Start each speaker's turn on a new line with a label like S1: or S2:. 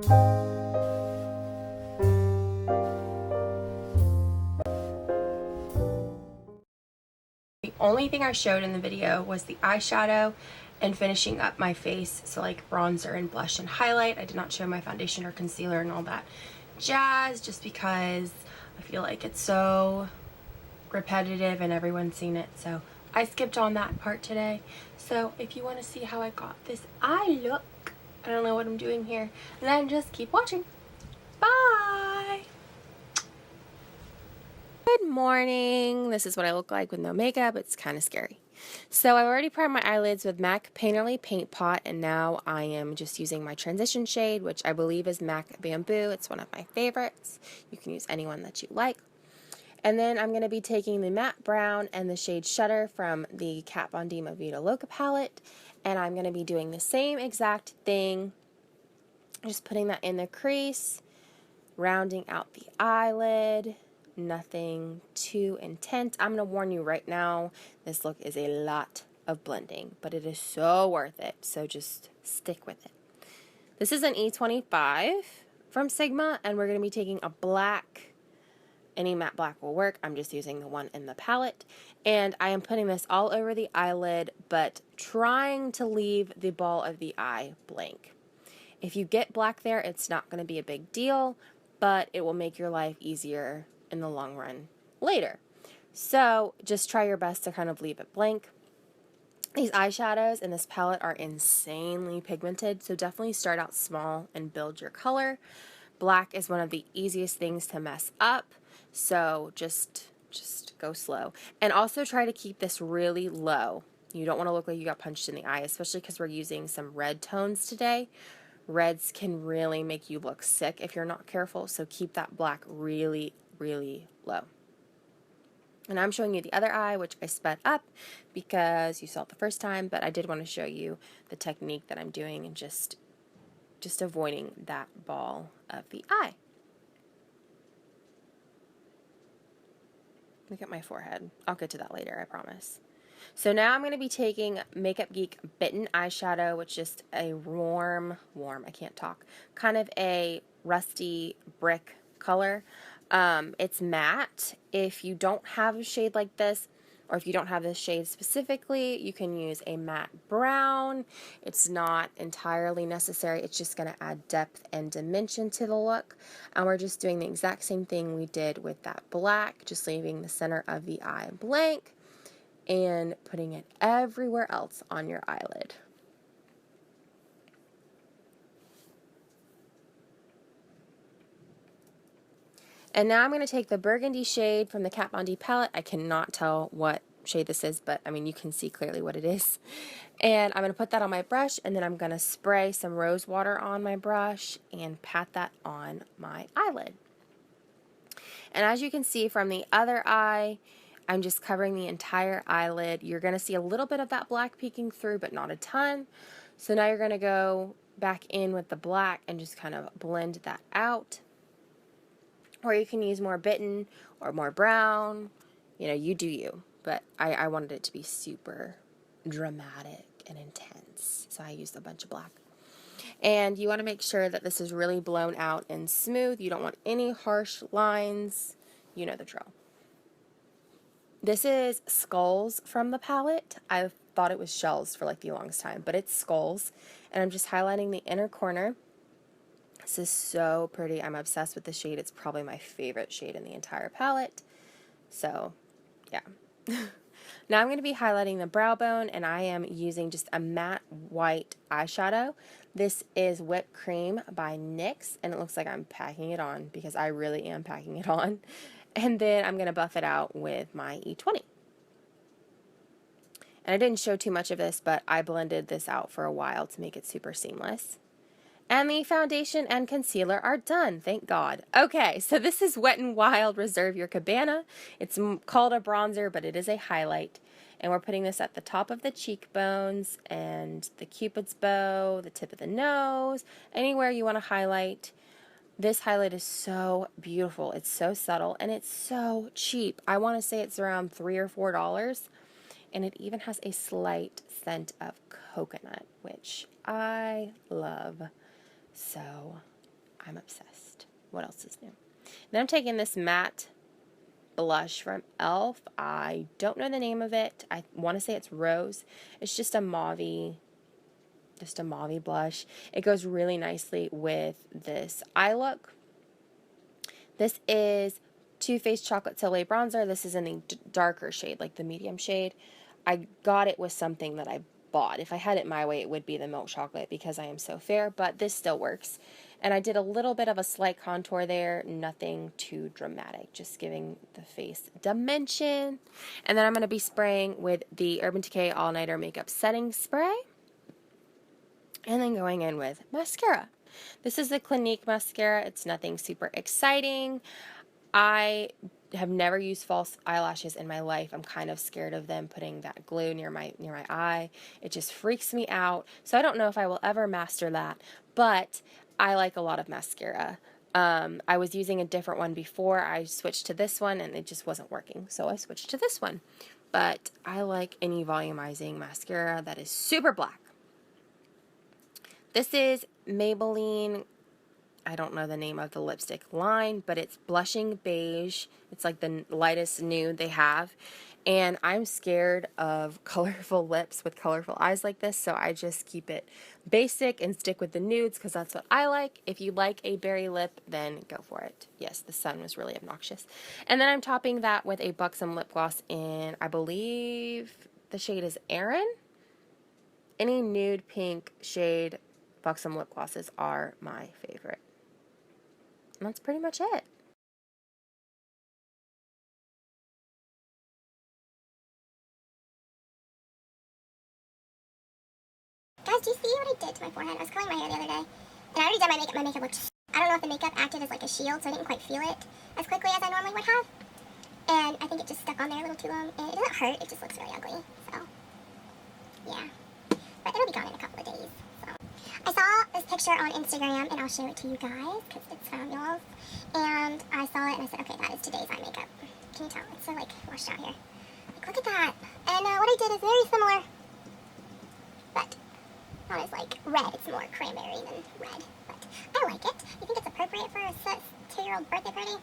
S1: The only thing I showed in the video was the eyeshadow and finishing up my face, so like bronzer and blush and highlight. I did not show my foundation or concealer and all that jazz, just because I feel like it's so repetitive and everyone's seen it, so I skipped on that part today. So if you want to see how I got this eye look, I don't know what I'm doing here, then just keep watching. Bye! Good morning. This is what I look like with no makeup. It's kind of scary. So I've already primed my eyelids with MAC Painterly Paint Pot, and now I am just using my transition shade, which I believe is MAC Bamboo. It's one of my favorites. You can use any one that you like. And then I'm going to be taking the matte brown and the shade Shutter from the Kat Von D Movida Loca palette, and I'm going to be doing the same exact thing, just putting that in the crease, rounding out the eyelid. Nothing too intense. I'm going to warn you right now, this look is a lot of blending, but it is so worth it, so just stick with it. This is an E25 from Sigma, and we're going to be taking a black. Any matte black will work. I'm just using the one in the palette, and I am putting this all over the eyelid, but trying to leave the ball of the eye blank. If you get black there, it's not going to be a big deal, but it will make your life easier in the long run later. So just try your best to kind of leave it blank. These eyeshadows in this palette are insanely pigmented, so definitely start out small and build your color. Black is one of the easiest things to mess up, so just go slow. And also try to keep this really low. You don't want to look like you got punched in the eye, especially because we're using some red tones today. Reds can really make you look sick if you're not careful, so keep that black really, really low. And I'm showing you the other eye, which I sped up because you saw it the first time, but I did want to show you the technique that I'm doing and just avoiding that ball of the eye. Look at my forehead. I'll get to that later, I promise. So now I'm going to be taking Makeup Geek Bitten eyeshadow, which is just a warm, I can't talk, kind of a rusty brick color. It's matte. If you don't have a shade like this, or if you don't have this shade specifically, you can use a matte brown. It's not entirely necessary. It's just going to add depth and dimension to the look. And we're just doing the exact same thing we did with that black, just leaving the center of the eye blank and putting it everywhere else on your eyelid. And now I'm going to take the Burgundy shade from the Kat Von D palette. I cannot tell what shade this is, but I mean you can see clearly what it is. And I'm going to put that on my brush, and then I'm going to spray some rose water on my brush and pat that on my eyelid. And as you can see from the other eye, I'm just covering the entire eyelid. You're going to see a little bit of that black peeking through, but not a ton. So now you're going to go back in with the black and just kind of blend that out. Or you can use more bitten or more brown. You know, you do you. But I wanted it to be super dramatic and intense, so I used a bunch of black. And you want to make sure that this is really blown out and smooth. You don't want any harsh lines. You know the drill. This is Skulls from the palette. I thought it was Shells for like the longest time, but it's Skulls. And I'm just highlighting the inner corner. This is so pretty. I'm obsessed with the shade. It's probably my favorite shade in the entire palette. So, yeah. Now I'm going to be highlighting the brow bone, and I am using just a matte white eyeshadow. This is Whipped Cream by NYX, and it looks like I'm packing it on because I really am packing it on. And then I'm going to buff it out with my E20. And I didn't show too much of this, but I blended this out for a while to make it super seamless. And the foundation and concealer are done, thank God. Okay, so this is Wet n Wild Reserve Your Cabana. It's called a bronzer, but it is a highlight. And we're putting this at the top of the cheekbones and the cupid's bow, the tip of the nose, anywhere you want to highlight. This highlight is so beautiful. It's so subtle, and it's so cheap. I want to say it's around $3 or $4. And it even has a slight scent of coconut, which I love so I'm obsessed. What else is new? Then I'm taking this matte blush from e.l.f. I don't know the name of it. I want to say it's Rose. It's just a mauvey blush. It goes really nicely with this eye look. This is Too Faced Chocolate Soleil Bronzer. This is in the darker shade, like the medium shade. I got it with something that I bought. If I had it my way, it would be the milk chocolate because I am so fair, but this still works. And I did a little bit of a slight contour there, nothing too dramatic, just giving the face dimension. And then I'm going to be spraying with the Urban Decay All Nighter Makeup Setting Spray. And then going in with mascara. This is the Clinique mascara. It's nothing super exciting. I have never used false eyelashes in my life. I'm kind of scared of them putting that glue near my eye. It just freaks me out. So I don't know if I will ever master that, but I like a lot of mascara. I was using a different one before. I switched to this one and it just wasn't working. So I switched to this one. But I like any volumizing mascara that is super black. This is Maybelline, I don't know the name of the lipstick line, but it's Blushing Beige. It's like the lightest nude they have. And I'm scared of colorful lips with colorful eyes like this, so I just keep it basic and stick with the nudes because that's what I like. If you like a berry lip, then go for it. Yes, the sun was really obnoxious. And then I'm topping that with a Buxom lip gloss in, I believe the shade is Aran. Any nude pink shade Buxom lip glosses are my favorite. And that's pretty much it.
S2: Guys, do you see what I did to my forehead? I was curling my hair the other day, and I already did my makeup. My makeup looked... I don't know if the makeup acted as like a shield, so I didn't quite feel it as quickly as I normally would have. And I think it just stuck on there a little too long. And it doesn't hurt, it just looks really ugly. So, yeah. But it'll be gone in a couple of days. So, I saw this picture on Instagram, and I'll show it to you guys, because it's fabulous. And I saw it, and I said, okay, that is today's eye makeup. Can you tell? It's so, like, washed out here. Like, look at that. And what I did is very similar, but not as, like, red. It's more cranberry than red. But I like it. You think it's appropriate for a 2-year-old birthday party?